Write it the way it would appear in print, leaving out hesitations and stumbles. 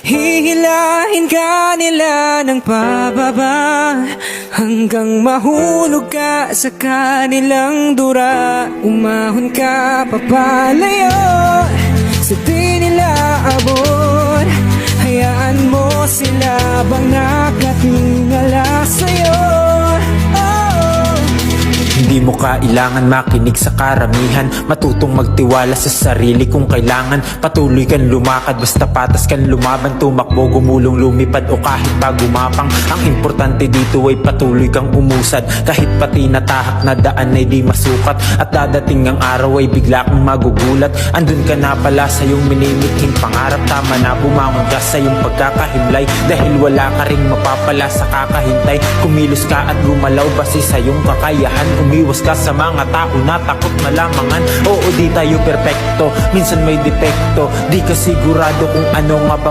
Hihilahin ka nila ng pababa hanggang mahulog ka sa kanilang dura. Umahon ka papalayo sa di nila abot. Hayaan mo sila bang nakatingala sa'yo. Hindi mo kailangan makinig sa karamihan, matutong magtiwala sa sarili kung kailangan. Patuloy kang lumakad, basta patas kang lumaban. Tumakbo, gumulong, lumipad o kahit pa gumapang. Ang importante dito ay patuloy kang umusad, kahit pati natahak na daan ay di masukat. At dadating ang araw ay bigla kang magugulat. Andun ka na pala sa iyong minimithing pangarap. Tama na, bumangon ka sa iyong pagkakahimlay, dahil wala ka ring mapapala sa kakahintay. Kumilos ka at gumalaw base sa iyong kakayahan. Umiwas ka sa mga tao na takot malamangan. Oo, di tayo perpekto, minsan may depekto. Di ka sigurado kung ano nga bang